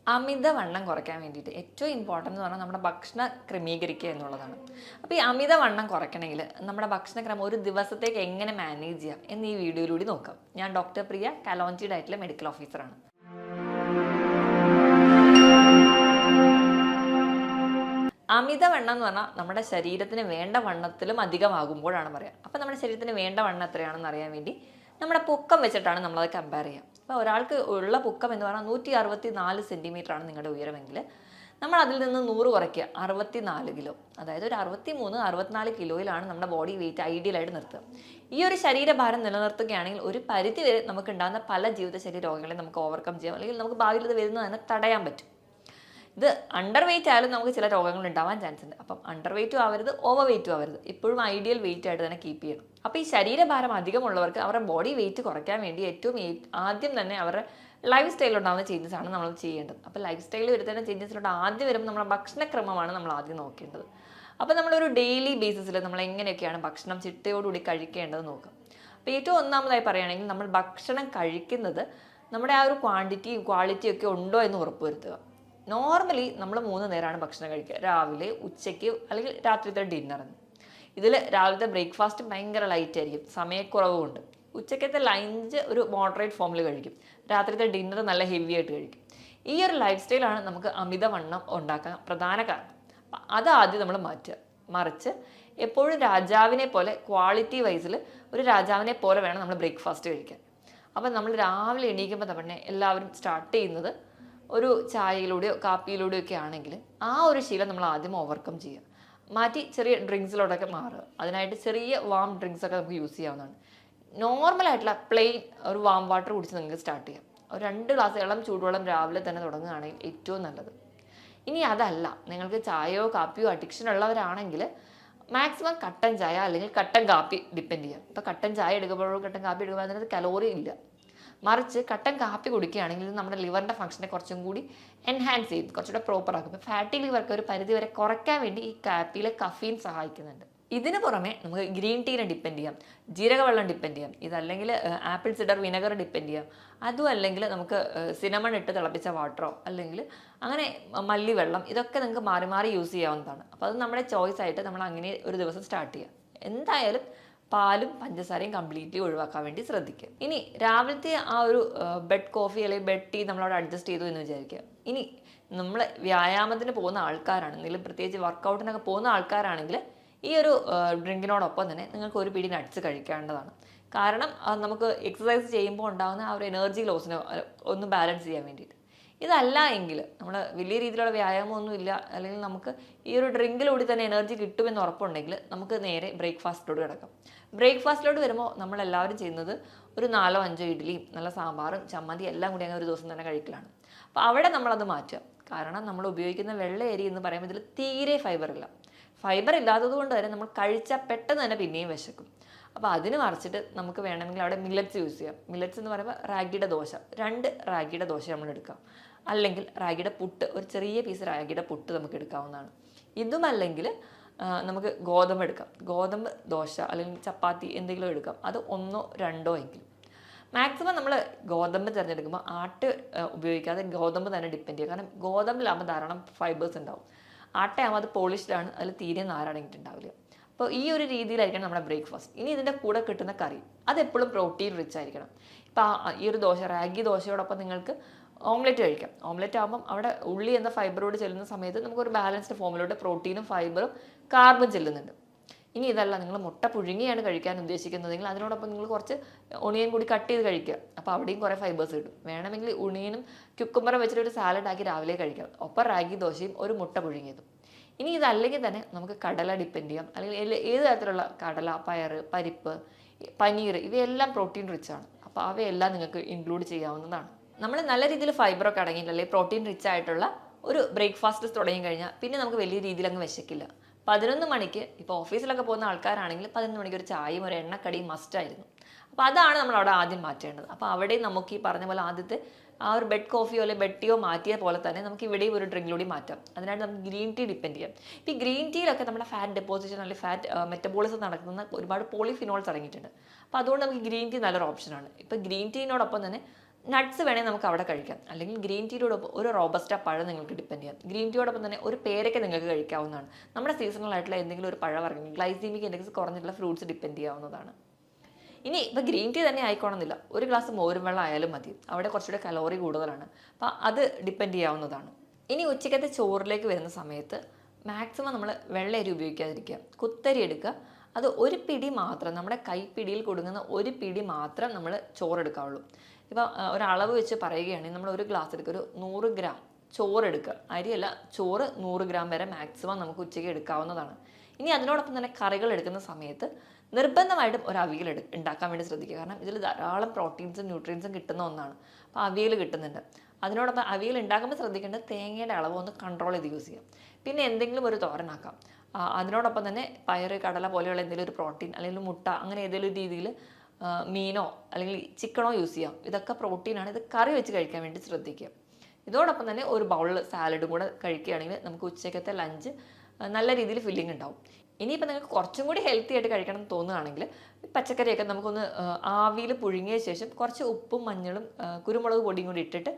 അമിതവണ്ണം കുറയ്ക്കാൻ വേണ്ടിയിട്ട് ഏറ്റവും ഇമ്പോർട്ടൻ്റ് എന്ന് പറഞ്ഞാൽ നമ്മുടെ ഭക്ഷണം ക്രമീകരിക്കുക എന്നുള്ളതാണ്. അപ്പോൾ ഈ അമിതവണ്ണം കുറയ്ക്കണമെങ്കിൽ നമ്മുടെ ഭക്ഷണക്രമം ഒരു ദിവസത്തേക്ക് എങ്ങനെ മാനേജ് ചെയ്യാം എന്ന് ഈ വീഡിയോയിലൂടെ നോക്കാം. ഞാൻ ഡോക്ടർ പ്രിയ, കലോഞ്ചി ഡയറ്റിലെ മെഡിക്കൽ ഓഫീസറാണ്. അമിതവണ്ണം എന്ന് പറഞ്ഞാൽ നമ്മുടെ ശരീരത്തിന് വേണ്ട വണ്ണത്തിലും അധികമാകുമ്പോഴാണ് പറയുക. അപ്പോൾ നമ്മുടെ ശരീരത്തിന് വേണ്ട വണ്ണം എത്രയാണെന്ന് അറിയാൻ വേണ്ടി നമ്മുടെ പൊക്കം വെച്ചിട്ടാണ് നമ്മളത് കമ്പയർ ചെയ്യുക. അപ്പോൾ ഒരാൾക്ക് ഉള്ള പൊക്കം എന്ന് പറഞ്ഞാൽ 164 സെൻറ്റിമീറ്റർ ആണ് നിങ്ങളുടെ ഉയരമെങ്കിൽ നമ്മൾ അതിൽ നിന്ന് 100 കുറയ്ക്കുക, 64 കിലോ. അതായത് ഒരു 63-64 കിലോയിലാണ് നമ്മുടെ ബോഡി വെയിറ്റ് ഐഡിയലായിട്ട് നിർത്തുക. ഈ ഒരു ശരീരഭാരം നിലനിർത്തുകയാണെങ്കിൽ ഒരു പരിധി വരെ നമുക്ക് ഉണ്ടാകുന്ന പല ജീവിതശൈലി രോഗങ്ങളെ നമുക്ക് ഓവർകം ചെയ്യാം, അല്ലെങ്കിൽ നമുക്ക് ഭാവിയിൽ ഇത് വരുന്നത് തന്നെ തടയാൻ പറ്റും. ഇത് അണ്ടർ വെയിറ്റ് ആയാലും നമുക്ക് ചില രോഗങ്ങൾ ഉണ്ടാവാൻ ചാൻസ് ഉണ്ട്. അപ്പം അണ്ടർ വെയിറ്റും ആവരുത്, ഓവർ വെയിറ്റും ആവരുത്, ഇപ്പോഴും ഐഡിയൽ വെയിറ്റ് ആയിട്ട് തന്നെ കീപ്പ് ചെയ്യണം. അപ്പോൾ ഈ ശരീരഭാരം അധികമുള്ളവർക്ക് അവരുടെ ബോഡി വെയിറ്റ് കുറയ്ക്കാൻ വേണ്ടി ഏറ്റവും ആദ്യം തന്നെ അവരുടെ ലൈഫ് സ്റ്റൈലിലുണ്ടാകുന്ന ചേഞ്ചസ് ആണ് നമ്മൾ ചെയ്യേണ്ടത്. അപ്പോൾ ലൈഫ് സ്റ്റൈലിൽ വരുത്തുന്ന ചേഞ്ചസിലോട്ട് ആദ്യം വരുമ്പോൾ നമ്മുടെ ഭക്ഷണക്രമമാണ് നമ്മൾ ആദ്യം നോക്കേണ്ടത്. അപ്പോൾ നമ്മളൊരു ഡെയിലി ബേസിസിൽ നമ്മൾ എങ്ങനെയൊക്കെയാണ് ഭക്ഷണം ചിട്ടയോടുകൂടി കഴിക്കേണ്ടത് നോക്കാം. അപ്പോൾ ഏറ്റവും ഒന്നാമതായി പറയുകയാണെങ്കിൽ നമ്മൾ ഭക്ഷണം കഴിക്കുന്നത് നമ്മുടെ ആ ഒരു ക്വാണ്ടിറ്റിയും ക്വാളിറ്റിയും ഒക്കെ ഉണ്ടോ എന്ന് ഉറപ്പുവരുത്തുക. നോർമലി നമ്മൾ 3 നേരമാണ് ഭക്ഷണം കഴിക്കുക, രാവിലെ, ഉച്ചയ്ക്ക്, അല്ലെങ്കിൽ രാത്രിത്തെ ഡിന്നറിന്. ഇതിൽ രാവിലത്തെ ബ്രേക്ക്ഫാസ്റ്റ് ഭയങ്കര ലൈറ്റ് ആയിരിക്കും, സമയക്കുറവുമുണ്ട്. ഉച്ചക്കത്തെ ലഞ്ച് ഒരു മോഡറേറ്റ് ഫോമിൽ കഴിക്കും, രാത്രിത്തെ ഡിന്നർ നല്ല ഹെവി ആയിട്ട് കഴിക്കും. ഈ ഒരു ലൈഫ് സ്റ്റൈലാണ് നമുക്ക് അമിതവണ്ണം ഉണ്ടാക്കാൻ പ്രധാന കാരണം. അതാദ്യം നമ്മൾ മാറ്റുക. മറിച്ച് എപ്പോഴും രാജാവിനെ പോലെ ക്വാളിറ്റി വൈസിൽ ഒരു രാജാവിനെ പോലെ വേണം നമ്മൾ ബ്രേക്ക്ഫാസ്റ്റ് കഴിക്കാൻ. അപ്പം നമ്മൾ രാവിലെ എണീക്കുമ്പോൾ തന്നെ എല്ലാവരും സ്റ്റാർട്ട് ചെയ്യുന്നത് ഒരു ചായയിലൂടെയോ കാപ്പിയിലൂടെയോ ഒക്കെ ആണെങ്കിൽ ആ ഒരു ശീലം നമ്മൾ ആദ്യം ഓവർകം ചെയ്യുക. മാറ്റി ചെറിയ ഡ്രിങ്ക്സിലോട്ടൊക്കെ മാറുക. അതിനായിട്ട് ചെറിയ വാം ഡ്രിങ്ക്സ് ഒക്കെ നമുക്ക് യൂസ് ചെയ്യാവുന്നതാണ്. നോർമലായിട്ടുള്ള പ്ലെയിൻ ഒരു വാം വാട്ടർ കുടിച്ച് നിങ്ങൾക്ക് സ്റ്റാർട്ട് ചെയ്യാം. ഒരു 2 ഗ്ലാസ് ഇളം ചൂടുവെള്ളം രാവിലെ തന്നെ തുടങ്ങുകയാണെങ്കിൽ ഏറ്റവും നല്ലത്. ഇനി അതല്ല, നിങ്ങൾക്ക് ചായയോ കാപ്പിയോ അഡിക്ഷൻ ഉള്ളവരാണെങ്കിൽ മാക്സിമം കട്ടൻ ചായ അല്ലെങ്കിൽ കട്ടൻ കാപ്പി ഡിപ്പെൻഡ് ചെയ്യാം. ഇപ്പോൾ കട്ടൻ ചായ എടുക്കുമ്പോഴോ കട്ടൻ കാപ്പി എടുക്കുമ്പോൾ അതിനകത്ത് കലോറി ഇല്ല. മറിച്ച് കട്ടൻ കാപ്പി കുടിക്കുകയാണെങ്കിൽ ഇത് നമ്മുടെ ലിവറിൻ്റെ ഫംഗ്ഷനെ കുറച്ചും കൂടി എൻഹാൻസ് ചെയ്യും, കുറച്ചുകൂടെ പ്രോപ്പർ ആക്കും. ഇപ്പോൾ ഫാറ്റി ലിവർക്ക് ഒരു പരിധി വരെ കുറയ്ക്കാൻ വേണ്ടി ഈ കാപ്പിയിലെ കഫീൻ സഹായിക്കുന്നുണ്ട്. ഇതിന് പുറമെ നമുക്ക് ഗ്രീൻ ടീനെ ഡിപ്പെൻഡ് ചെയ്യാം, ജീരകവെള്ളം ഡിപ്പെൻഡ് ചെയ്യാം, ഇതല്ലെങ്കിൽ ആപ്പിൾ സിഡർ വിനെഗർ ഡിപ്പെൻഡ് ചെയ്യാം. അതും അല്ലെങ്കിൽ നമുക്ക് സിനമൺ ഇട്ട് തിളപ്പിച്ച വാട്ടറോ അല്ലെങ്കിൽ അങ്ങനെ മല്ലിവെള്ളം, ഇതൊക്കെ നിങ്ങൾക്ക് മാറി മാറി യൂസ് ചെയ്യാവുന്നതാണ്. അപ്പോൾ അത് നമ്മുടെ ചോയ്സ് ആയിട്ട് നമ്മൾ അങ്ങനെ ഒരു ദിവസം സ്റ്റാർട്ട് ചെയ്യാം. എന്തായാലും പാലും പഞ്ചസാരയും കംപ്ലീറ്റ്ലി ഒഴിവാക്കാൻ വേണ്ടി ശ്രദ്ധിക്കുക. ഇനി രാവിലത്തെ ആ ഒരു ബെഡ് കോഫി അല്ലെങ്കിൽ ബെഡ് ടീ നമ്മളവിടെ അഡ്ജസ്റ്റ് ചെയ്തു എന്ന് വിചാരിക്കുക. ഇനി നമ്മൾ വ്യായാമത്തിന് പോകുന്ന ആൾക്കാരാണെങ്കിൽ, പ്രത്യേകിച്ച് വർക്കൗട്ടിനൊക്കെ പോകുന്ന ആൾക്കാരാണെങ്കിൽ ഈ ഒരു ഡ്രിങ്കിനോടൊപ്പം തന്നെ നിങ്ങൾക്ക് ഒരു പിടി നട്ട്സ് കഴിക്കേണ്ടതാണ്. കാരണം നമുക്ക് എക്സസൈസ് ചെയ്യുമ്പോൾ ഉണ്ടാകുന്ന ആ ഒരു എനർജി ലോസിനെ ഒന്ന് ബാലൻസ് ചെയ്യാൻ വേണ്ടിയിട്ട്. ഇതല്ല എങ്കിൽ നമ്മൾ വലിയ രീതിയിലുള്ള വ്യായാമമൊന്നും ഇല്ല, അല്ലെങ്കിൽ നമുക്ക് ഈ ഒരു ഡ്രിങ്കിലൂടെ തന്നെ എനർജി കിട്ടുമെന്ന് ഉറപ്പുണ്ടെങ്കിൽ നമുക്ക് നേരെ ബ്രേക്ക്ഫാസ്റ്റിലോട്ട് കിടക്കാം. ബ്രേക്ക്ഫാസ്റ്റിലോട്ട് വരുമ്പോൾ നമ്മളെല്ലാവരും ചെയ്യുന്നത് ഒരു 4-5 ഇഡ്ഡലിയും നല്ല സാമ്പാറും ചമ്മന്തി എല്ലാം കൂടി അങ്ങനെ ഒരു ദിവസം തന്നെ കഴിക്കലാണ്. അപ്പോൾ അവിടെ നമ്മളത് മാറ്റുക. കാരണം നമ്മൾ ഉപയോഗിക്കുന്ന വെള്ള അരി എന്ന് പറയുമ്പോൾ ഇതിൽ തീരെ ഫൈബർ ഇല്ല. ഫൈബർ ഇല്ലാത്തത് കൊണ്ട് തന്നെ നമ്മൾ കഴിച്ചാൽ പെട്ടെന്ന് തന്നെ പിന്നെയും വിശക്കും. അപ്പോൾ അതിന് മറിച്ചിട്ട് നമുക്ക് വേണമെങ്കിൽ അവിടെ മില്ലറ്റ്സ് യൂസ് ചെയ്യാം. മില്ലറ്റ്സ് എന്ന് പറയുമ്പോൾ റാഗിയുടെ ദോശ, 2 റാഗിയുടെ ദോശ നമ്മൾ എടുക്കാം. അല്ലെങ്കിൽ റാഗിയുടെ പുട്ട്, ഒരു ചെറിയ പീസ് റാഗിയുടെ പുട്ട് നമുക്ക് എടുക്കാവുന്നതാണ്. ഇതുമല്ലെങ്കിൽ നമുക്ക് ഗോതമ്പ് എടുക്കാം. ഗോതമ്പ് ദോശ അല്ലെങ്കിൽ ചപ്പാത്തി എന്തെങ്കിലും എടുക്കാം. അത് 1-2 എങ്കിലും. മാക്സിമം നമ്മൾ ഗോതമ്പ് തിരഞ്ഞെടുക്കുമ്പോൾ ഉപയോഗിക്കാതെ ഗോതമ്പ് തന്നെ ഡിപ്പെൻഡ് ചെയ്യുക. കാരണം ഗോതമ്പിലാകുമ്പോൾ ധാരാളം ഫൈബേഴ്സ് ഉണ്ടാവും. ആട്ടയാകുമ്പോൾ അത് പോളിഷ്ഡ് ആണ്, അതിൽ തീരെ നാരടങ്ങിയിട്ടുണ്ടാവില്ല. അപ്പോൾ ഈ ഒരു രീതിയിലായിരിക്കണം നമ്മുടെ ബ്രേക്ക്ഫാസ്റ്റ്. ഇനി ഇതിൻ്റെ കൂടെ കിട്ടുന്ന കറി അതെപ്പോഴും പ്രോട്ടീൻ റിച്ച് ആയിരിക്കണം. ഇപ്പോൾ ഈ ഒരു ദോശ, റാഗി ദോശയോടൊപ്പം നിങ്ങൾക്ക് ഓംലെറ്റ് കഴിക്കാം. ഓംലെറ്റ് ആകുമ്പം അവിടെ ഉള്ളി എന്ന ഫൈബറോട് ചെല്ലുന്ന സമയത്ത് നമുക്കൊരു ബാലൻസ്ഡ് ഫോമിലൂടെ പ്രോട്ടീനും ഫൈബറും കാർബൺ ചെല്ലുന്നുണ്ട്. ഇനി ഇതല്ല, നിങ്ങൾ മുട്ട പുഴുങ്ങിയാണ് കഴിക്കാൻ ഉദ്ദേശിക്കുന്നതെങ്കിൽ അതിനോടൊപ്പം നിങ്ങൾ കുറച്ച് ഒണിയൻ കൂടി കട്ട് ചെയ്ത് കഴിക്കുക. അപ്പോൾ അവിടെയും കുറേ ഫൈബേഴ്സ് കിട്ടും. വേണമെങ്കിൽ ഒണിയനും ക്യുക്കുംബറും വെച്ചിട്ട് ഒരു സാലഡ് ആക്കി രാവിലെ കഴിക്കാം. ഒപ്പം റാഗി ദോശയും ഒരു മുട്ട പുഴുങ്ങിയതും. ഇനി ഇതല്ലെങ്കിൽ തന്നെ നമുക്ക് കടല ഡിപ്പെൻഡ് ചെയ്യാം, അല്ലെങ്കിൽ ഏത് തരത്തിലുള്ള കടല, പയർ, പരിപ്പ്, പനീർ, ഇവയെല്ലാം പ്രോട്ടീൻ റിച്ച് ആണ്. അപ്പോൾ അവയെല്ലാം നിങ്ങൾക്ക് ഇൻക്ലൂഡ് ചെയ്യാവുന്നതാണ്. നമ്മൾ നല്ല രീതിയിൽ ഫൈബറൊക്കെ അടങ്ങിയിട്ടല്ലേ പ്രോട്ടീൻ റിച്ച് ആയിട്ടുള്ള ഒരു ബ്രേക്ക്ഫാസ്റ്റ് തുടങ്ങി കഴിഞ്ഞാൽ പിന്നെ നമുക്ക് വലിയ രീതിയിൽ അങ്ങ് വിശക്കില്ല. 11 മണിക്ക് ഇപ്പോൾ ഓഫീസിലൊക്കെ പോകുന്ന ആൾക്കാരാണെങ്കിൽ 11 മണിക്ക് ഒരു ചായയും ഒരു എണ്ണക്കടിയും മസ്റ്റായിരുന്നു. അപ്പോൾ അതാണ് നമ്മൾ അവിടെ ആദ്യം മാറ്റേണ്ടത്. അപ്പോൾ അവിടെ നമുക്ക് ഈ പറഞ്ഞ പോലെ ആദ്യത്തെ ആ ഒരു ബെഡ് കോഫിയോ അല്ലെങ്കിൽ ബെഡ് ടീയോ മാറ്റിയ പോലെ തന്നെ നമുക്ക് ഇവിടെയും ഒരു ഡ്രിങ്കിലൂടെ മാറ്റാം. അതിനായിട്ട് നമുക്ക് ഗ്രീൻ ടീ ഡിപ്പെൻഡ് ചെയ്യാം. ഇപ്പോൾ ഈ ഗ്രീൻ ടീയിലൊക്കെ നമ്മുടെ ഫാറ്റ് ഡെപ്പോസിഷൻ അല്ലെങ്കിൽ ഫാറ്റ് മെറ്റബോളിസം നടക്കുന്ന ഒരുപാട് പോളിഫിനോൾസ് അടങ്ങിയിട്ടുണ്ട്. അപ്പോൾ അതുകൊണ്ട് നമുക്ക് ഗ്രീൻ ടീ നല്ലൊരു ഓപ്ഷനാണ്. ഇപ്പോൾ ഗ്രീൻ ടീനോടൊപ്പം തന്നെ നട്ട്സ് വേണേൽ നമുക്ക് അവിടെ കഴിക്കാം, അല്ലെങ്കിൽ ഗ്രീൻ ടീയോടൊപ്പം ഒരു റോബസ്റ്റ പഴം നിങ്ങൾക്ക് ഡിപ്പെൻഡ് ചെയ്യാം. ഗ്രീൻ ടീയോടൊപ്പം തന്നെ ഒരു പേരയ്ക്ക നിങ്ങൾക്ക് കഴിക്കാവുന്നതാണ്. നമ്മുടെ സീസണൽ ആയിട്ടുള്ള എന്തെങ്കിലും ഒരു പഴവർഗ്ഗം, ഗ്ലൈസീമിക് ഇൻഡെക്സ് കുറഞ്ഞിട്ടുള്ള ഫ്രൂട്ട്സ് ഡിപ്പെൻഡ് ചെയ്യാവുന്നതാണ്. ഇനി ഇപ്പോൾ ഗ്രീൻ ടീ തന്നെ ആയിക്കോണമെന്നില്ല, ഒരു ഗ്ലാസ് മോരും വെള്ളം ആയാലും മതി, അവിടെ കുറച്ചുകൂടെ കലോറി കൂടുതലാണ്. അപ്പോൾ അത് ഡിപ്പെൻഡ് ചെയ്യാവുന്നതാണ്. ഇനി ഉച്ചക്കത്തെ ചോറിലേക്ക് വരുന്ന സമയത്ത് മാക്സിമം നമ്മൾ വെള്ള അരി ഉപയോഗിക്കാതിരിക്കുക, കുത്തരി എടുക്കുക. അത് ഒരു പിടി മാത്രം, നമ്മുടെ കൈപ്പിടിയിൽ കൊടുങ്ങുന്ന ഒരു പിടി മാത്രം നമ്മൾ ചോറെടുക്കാവുള്ളൂ. ഇപ്പോൾ ഒരളവ് വെച്ച് പറയുകയാണെങ്കിൽ നമ്മൾ ഒരു ഗ്ലാസ് എടുക്കുക, ഒരു 100 ഗ്രാം ചോറ് എടുക്കുക. അരിയല്ല, ചോറ് 100 ഗ്രാം വരെ മാക്സിമം നമുക്ക് ഉച്ചയ്ക്ക് എടുക്കാവുന്നതാണ്. ഇനി അതിനോടൊപ്പം തന്നെ കറികൾ എടുക്കുന്ന സമയത്ത് നിർബന്ധമായിട്ടും ഒരു അവിയൽ ഉണ്ടാക്കാൻ വേണ്ടി ശ്രദ്ധിക്കുക. കാരണം ഇതിൽ ധാരാളം പ്രോട്ടീൻസും ന്യൂട്രിയൻസും കിട്ടുന്ന ഒന്നാണ്. അപ്പോൾ അവിയൽ കിട്ടുന്നുണ്ട്. അതിനോടൊപ്പം അവിയൽ ഉണ്ടാക്കുമ്പോൾ ശ്രദ്ധിക്കേണ്ടത് തേങ്ങയുടെ അളവ് ഒന്ന് കൺട്രോൾ ചെയ്ത് യൂസ് ചെയ്യാം. പിന്നെ എന്തെങ്കിലും ഒരു തോരനാക്കാം. അതിനോടൊപ്പം തന്നെ പയറ്, കടല പോലെയുള്ള എന്തെങ്കിലും ഒരു പ്രോട്ടീൻ, അല്ലെങ്കിൽ മുട്ട, അങ്ങനെ ഏതെങ്കിലും രീതിയിൽ മീനോ അല്ലെങ്കിൽ ചിക്കനോ യൂസ് ചെയ്യാം. ഇതൊക്കെ പ്രോട്ടീനാണ്. ഇത് കറി വെച്ച് കഴിക്കാൻ വേണ്ടി ശ്രദ്ധിക്കുക. ഇതോടൊപ്പം തന്നെ ഒരു ബൗളിൽ സാലഡും കൂടെ കഴിക്കുകയാണെങ്കിൽ നമുക്ക് ഉച്ചക്കത്തെ ലഞ്ച് നല്ല രീതിയിൽ ഫില്ലിംഗ് ഉണ്ടാവും. ഇനിയിപ്പോൾ നിങ്ങൾക്ക് കുറച്ചും കൂടി ഹെൽത്തി ആയിട്ട് കഴിക്കണം എന്ന് തോന്നുകയാണെങ്കിൽ പച്ചക്കറിയൊക്കെ നമുക്കൊന്ന് ആവിയിൽ പുഴുങ്ങിയ ശേഷം കുറച്ച് ഉപ്പും മഞ്ഞളും കുരുമുളക് പൊടിയും കൂടി ഇട്ടിട്ട്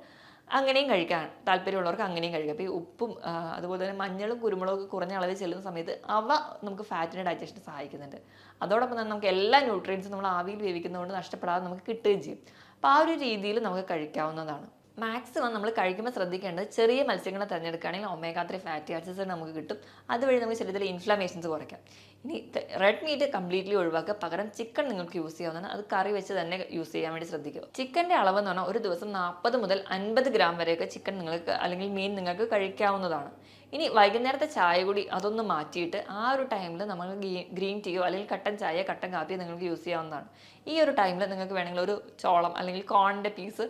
അങ്ങനെയും കഴിക്കാൻ താല്പര്യമുള്ളവർക്ക് അങ്ങനെയും കഴിക്കാം. അപ്പോൾ ഈ ഉപ്പും അതുപോലെ തന്നെ മഞ്ഞളും കുരുമുളകൊക്കെ കുറഞ്ഞ അളവിൽ ചെല്ലുന്ന സമയത്ത് അവ നമുക്ക് ഫാറ്റിൻ്റെ ഡൈജഷന് സഹായിക്കുന്നുണ്ട്. അതോടൊപ്പം തന്നെ നമുക്ക് എല്ലാ ന്യൂട്രിയൻസും നമ്മൾ ആവിയിൽ വേവിക്കുന്നതുകൊണ്ട് നഷ്ടപ്പെടാതെ നമുക്ക് കിട്ടുകയും ചെയ്യും. അപ്പോൾ ആ ഒരു രീതിയിൽ നമുക്ക് കഴിക്കാവുന്നതാണ്. മാക്സിമം നമ്മൾ കഴിക്കുമ്പോൾ ശ്രദ്ധിക്കേണ്ടത് ചെറിയ മത്സ്യങ്ങളെ തിരഞ്ഞെടുക്കുകയാണെങ്കിൽ ഒമേഗ 3 ഫാറ്റി ആസിഡ്സ് നമുക്ക് കിട്ടും. അതുവഴി നമുക്ക് ശരീരത്തിലെ ഇൻഫ്ലമേഷൻസ് കുറയ്ക്കാം. ഇനി റെഡ് മീറ്റ് കംപ്ലീറ്റ്ലി ഒഴിവാക്കുക, പകരം ചിക്കൻ നിങ്ങൾക്ക് യൂസ് ചെയ്യാവുന്നതാണ്. അത് കറി വെച്ച് തന്നെ യൂസ് ചെയ്യാൻ വേണ്ടി ശ്രദ്ധിക്കുക. ചിക്കൻ്റെ അളവ് എന്ന് പറഞ്ഞാൽ ഒരു ദിവസം 40 മുതൽ 50 ഗ്രാം വരെയൊക്കെ ചിക്കൻ നിങ്ങൾക്ക് അല്ലെങ്കിൽ മീൻ നിങ്ങൾക്ക് കഴിക്കാവുന്നതാണ്. ഇനി വൈകുന്നേരത്തെ ചായ കൂടി അതൊന്ന് മാറ്റിയിട്ട് ആ ഒരു ടൈമിൽ നമ്മൾ ഗ്രീൻ ടീയോ അല്ലെങ്കിൽ കട്ടൻ ചായ, കട്ടൻ കാപ്പിയോ നിങ്ങൾക്ക് യൂസ് ചെയ്യാവുന്നതാണ്. ഈ ഒരു ടൈമിൽ നിങ്ങൾക്ക് വേണമെങ്കിൽ ഒരു ചോളം അല്ലെങ്കിൽ കോണിൻ്റെ പീസ്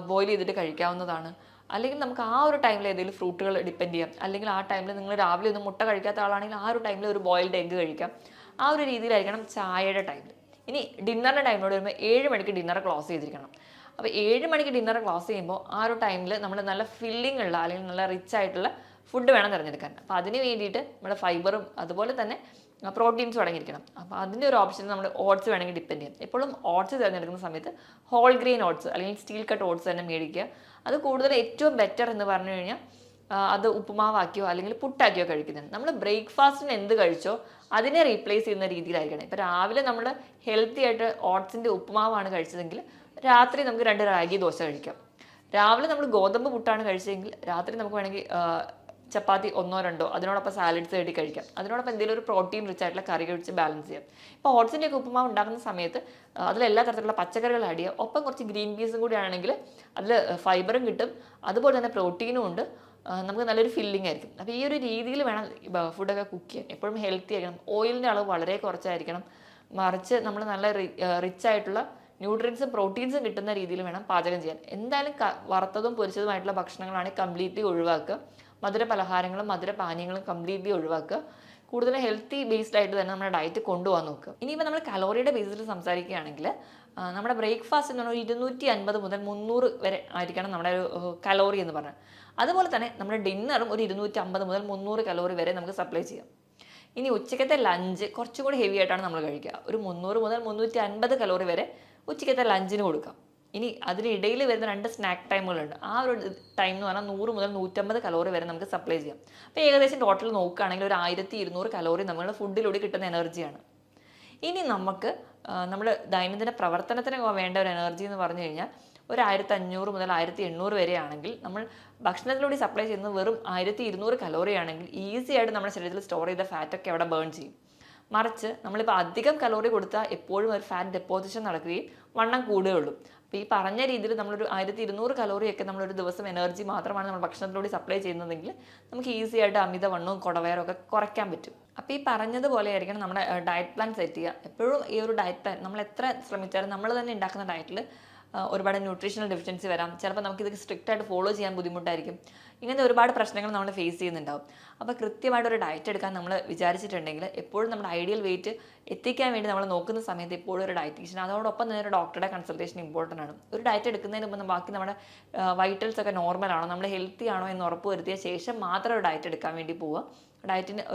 ബോയിൽ ചെയ്തിട്ട് കഴിക്കാവുന്നതാണ്. അല്ലെങ്കിൽ നമുക്ക് ആ ഒരു ടൈമിൽ ഏതെങ്കിലും ഫ്രൂട്ടുകൾ ഡിപ്പെൻഡ് ചെയ്യാം. അല്ലെങ്കിൽ ആ ടൈമിൽ നിങ്ങൾ രാവിലെ ഒന്നും മുട്ട കഴിക്കാത്ത ആളാണെങ്കിൽ ആ ഒരു ടൈമിൽ ഒരു ബോയിൽഡ് എഗ്ഗ് കഴിക്കാം. ആ ഒരു രീതിയിലായിരിക്കണം ചായയുടെ ടൈമിൽ. ഇനി ഡിന്നറിൻ്റെ ടൈമിനോട് വരുമ്പോൾ 7 മണിക്ക് ഡിന്നർ ക്ലോസ് ചെയ്തിരിക്കണം. അപ്പോൾ 7 മണിക്ക് ഡിന്നർ ക്ലോസ് ചെയ്യുമ്പോൾ ആ ഒരു ടൈമിൽ നമ്മൾ നല്ല ഫില്ലിംഗ് ഉള്ള അല്ലെങ്കിൽ നല്ല റിച്ച് ആയിട്ടുള്ള ഫുഡ് വേണം തിരഞ്ഞെടുക്കാൻ. അപ്പോൾ അതിന് വേണ്ടിയിട്ട് നമ്മുടെ ഫൈബറും അതുപോലെ തന്നെ പ്രോട്ടീൻസ് അടങ്ങിയിരിക്കണം. അപ്പോൾ അതിൻ്റെ ഒരു ഓപ്ഷൻ നമ്മൾ ഓട്സ് വേണമെങ്കിൽ ഡിപ്പെൻഡ് ചെയ്യാം. എപ്പോഴും ഓട്സ് തിരഞ്ഞെടുക്കുന്ന സമയത്ത് ഹോൾ ഗ്രെയിൻ ഓട്സ് അല്ലെങ്കിൽ സ്റ്റീൽ കട്ട് ഓട്സ് തന്നെ മേടിക്കുക. അത് കൂടുതൽ ഏറ്റവും ബെറ്റർ എന്ന് പറഞ്ഞു കഴിഞ്ഞാൽ അത് ഉപ്പുമാവാക്കിയോ അല്ലെങ്കിൽ പുട്ടാക്കിയോ കഴിക്കുന്നത്. നമ്മൾ ബ്രേക്ക്ഫാസ്റ്റിന് എന്ത് കഴിച്ചോ അതിനെ റീപ്ലേസ് ചെയ്യുന്ന രീതിയിലായിരിക്കണം. ഇപ്പോൾ രാവിലെ നമ്മൾ ഹെൽത്തി ആയിട്ട് ഓട്സിൻ്റെ ഉപ്പുമാവാണ് കഴിച്ചതെങ്കിൽ രാത്രി നമുക്ക് 2 റാഗി ദോശ കഴിക്കാം. രാവിലെ നമ്മൾ ഗോതമ്പ് പുട്ടാണ് കഴിച്ചതെങ്കിൽ രാത്രി നമുക്ക് വേണമെങ്കിൽ ചപ്പാത്തി 1-2 അതിനോടൊപ്പം സാലഡ്സ് ആയിട്ട് കഴിക്കാം. അതിനോടൊപ്പം എന്തെങ്കിലും ഒരു പ്രോട്ടീൻ റിച്ച് ആയിട്ടുള്ള കറി കഴിച്ച് ബാലൻസ് ചെയ്യാം. ഇപ്പോൾ ഓട്സിൻ്റെ ഒക്കെ ഉപ്പുമാവ് ഉണ്ടാക്കുന്ന സമയത്ത് അതിലെല്ലാ തരത്തിലുള്ള പച്ചക്കറികൾ ആഡ് ചെയ്യുക. ഒപ്പം കുറച്ച് ഗ്രീൻ പീസും കൂടി ആണെങ്കിൽ അതിൽ ഫൈബറും കിട്ടും, അതുപോലെ തന്നെ പ്രോട്ടീനും ഉണ്ട്, നമുക്ക് നല്ലൊരു ഫില്ലിംഗ് ആയിരിക്കും. അപ്പോൾ ഈ ഒരു രീതിയിൽ വേണം ഫുഡൊക്കെ കുക്ക് ചെയ്യാൻ. എപ്പോഴും ഹെൽത്തി ആയിരിക്കണം. ഓയിലിൻ്റെ അളവ് വളരെ കുറച്ചായിരിക്കണം. മറിച്ച് നമ്മൾ നല്ല റിച്ച് ആയിട്ടുള്ള ന്യൂട്രിയൻസും പ്രോട്ടീൻസും കിട്ടുന്ന രീതിയിൽ വേണം പാചകം ചെയ്യാൻ. എന്തായാലും വറുത്തതും പൊരിച്ചതുമായിട്ടുള്ള ഭക്ഷണങ്ങളാണെങ്കിൽ കംപ്ലീറ്റ്ലി ഒഴിവാക്കുക. മധുര പലഹാരങ്ങളും മധുര പാനീയങ്ങളും കംപ്ലീറ്റ്ലി ഒഴിവാക്കുക. കൂടുതൽ ഹെൽത്തി ബേസ്ഡ് ആയിട്ട് തന്നെ നമ്മുടെ ഡയറ്റ് കൊണ്ടുപോകാൻ നോക്കുക. ഇനിയിപ്പോൾ നമ്മൾ കലോറിയുടെ ബേസിൽ സംസാരിക്കുകയാണെങ്കിൽ നമ്മുടെ ബ്രേക്ക്ഫാസ്റ്റ് എന്ന് പറഞ്ഞാൽ 250 മുതൽ 300 വരെ ആയിരിക്കണം നമ്മുടെ ഒരു കലോറി എന്ന് പറഞ്ഞാൽ. അതുപോലെ തന്നെ നമ്മുടെ ഡിന്നറും ഒരു 250 മുതൽ 300 കലോറി വരെ നമുക്ക് സപ്ലൈ ചെയ്യാം. ഇനി ഉച്ചക്കത്തെ ലഞ്ച് കുറച്ചും കൂടി ഹെവി ആയിട്ടാണ് നമ്മൾ കഴിക്കുക. ഒരു 300 മുതൽ 350 കലോറി വരെ ഉച്ചക്കത്തെ ലഞ്ചിന് കൊടുക്കാം. ഇനി അതിനിടയിൽ വരുന്ന 2 സ്നാക്ക് ടൈമുകളുണ്ട്. ആ ഒരു ടൈം എന്ന് പറഞ്ഞാൽ 100 മുതൽ 150 കലോറി വരെ നമുക്ക് സപ്ലൈ ചെയ്യാം. അപ്പോൾ ഏകദേശം ടോട്ടൽ നോക്കുകയാണെങ്കിൽ ഒരു 1200 കലോറി നമ്മുടെ ഫുഡിലൂടെ കിട്ടുന്ന എനർജിയാണ്. ഇനി നമുക്ക് നമ്മൾ ദൈനംദിന പ്രവർത്തനത്തിന് വേണ്ട ഒരു എനർജി എന്ന് പറഞ്ഞു കഴിഞ്ഞാൽ ഒരു 1500 മുതൽ 1800 വരെ ആണെങ്കിൽ നമ്മൾ ഭക്ഷണത്തിലൂടെ സപ്ലൈ ചെയ്യുന്നത് വെറും 1200 കലോറി ആണെങ്കിൽ ഈസി ആയിട്ട് നമ്മുടെ ശരീരത്തിൽ സ്റ്റോർ ചെയ്ത ഫാറ്റൊക്കെ അവിടെ ബേൺ ചെയ്യും. മറിച്ച് നമ്മളിപ്പോൾ അധികം കലോറി കൊടുത്താൽ എപ്പോഴും ഒരു ഫാറ്റ് ഡെപ്പോസിഷൻ നടക്കുകയും വണ്ണം കൂടുകയുള്ളൂ. അപ്പോൾ ഈ പറഞ്ഞ രീതിയിൽ നമ്മളൊരു 1200 കലോറിയൊക്കെ നമ്മളൊരു ദിവസം എനർജി മാത്രമാണ് നമ്മൾ ഭക്ഷണത്തിലൂടെ സപ്ലൈ ചെയ്യുന്നതെങ്കിൽ നമുക്ക് ഈസി ആയിട്ട് അമിതവണ്ണവും കുടവയറും ഒക്കെ കുറയ്ക്കാൻ പറ്റും. അപ്പോൾ ഈ പറഞ്ഞതുപോലെ ആയിരിക്കണം നമ്മുടെ ഡയറ്റ് പ്ലാൻ സെറ്റ് ചെയ്യുക. എപ്പോഴും ഈ ഒരു ഡയറ്റ് പ്ലാൻ നമ്മൾ എത്ര ശ്രമിച്ചാലും നമ്മൾ തന്നെ ഉണ്ടാക്കുന്ന ഡയറ്റിൽ ഒരുപാട് ന്യൂട്രീഷണൽ ഡെഫിഷ്യൻസി വരാം. ചിലപ്പോൾ നമുക്കിത് സ്ട്രിക്റ്റ് ആയിട്ട് ഫോളോ ചെയ്യാൻ ബുദ്ധിമുട്ടായിരിക്കും. ഇങ്ങനത്തെ ഒരുപാട് പ്രശ്നങ്ങൾ നമ്മൾ ഫേസ് ചെയ്യുന്നുണ്ടാവും. അപ്പോൾ കൃത്യമായിട്ടൊരു ഡയറ്റ് എടുക്കാൻ നമ്മൾ വിചാരിച്ചിട്ടുണ്ടെങ്കിൽ എപ്പോഴും നമ്മുടെ ഐഡിയൽ വെയിറ്റ് എത്തിക്കാൻ വേണ്ടി നമ്മൾ നോക്കുന്ന സമയത്ത് എപ്പോഴും ഒരു ഡയറ്റീഷ്യൻ, അതോടൊപ്പം തന്നെ ഒരു ഡോക്ടറുടെ കൺസൾട്ടേഷൻ ഇമ്പോർട്ടൻ്റ് ആണ്. ഒരു ഡയറ്റ് എടുക്കുന്നതിന് മുമ്പ് ബാക്കി നമ്മുടെ വൈറ്റൽസ് ഒക്കെ നോർമൽ ആണോ, നമ്മൾ ഹെൽത്തി ആണോ എന്ന് ഉറപ്പ് വരുത്തിയ ശേഷം മാത്രം ഒരു ഡയറ്റ് എടുക്കാൻ വേണ്ടി പോവുക. ഡയറ്റിന്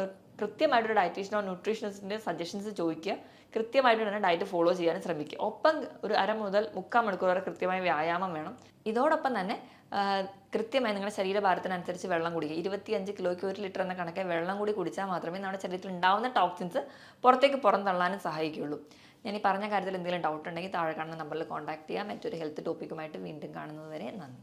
കൃത്യമായിട്ടൊരു ഡയറ്റീഷ്യനോ ന്യൂട്രീഷനിസ്റ്റിൻ്റെ സജഷൻസ് ചോദിക്കുക, കൃത്യമായിട്ട് തന്നെ ഡയറ്റ് ഫോളോ ചെയ്യാൻ ശ്രമിക്കുക. ഒപ്പം ഒരു 1/2 മുതൽ 3/4 മണിക്കൂർ വരെ കൃത്യമായ വ്യായാമം വേണം. ഇതോടൊപ്പം തന്നെ കൃത്യമായി നിങ്ങളുടെ ശരീരഭാരത്തിനനുസരിച്ച് വെള്ളം കുടിക്കുക. 25 കിലോയ്ക്ക് 1 ലിറ്റർ എന്ന കണക്കെ വെള്ളം കൂടി കുടിച്ചാൽ മാത്രമേ നമ്മുടെ ശരീരത്തിൽ ഉണ്ടാകുന്ന ടോക്സിൻസ് പുറത്തേക്ക് പുറന്തള്ളാനും സഹായിക്കുകയുള്ളൂ. ഞാൻ ഈ പറഞ്ഞ കാര്യത്തിൽ എന്തെങ്കിലും ഡൗട്ട് ഉണ്ടെങ്കിൽ താഴെ കാണുന്ന നമ്പറിൽ കോൺടാക്ട് ചെയ്യാം. മറ്റൊരു ഹെൽത്ത് ടോപ്പിക്കുമായിട്ട് വീണ്ടും കാണുന്നത് വരെ നന്ദി.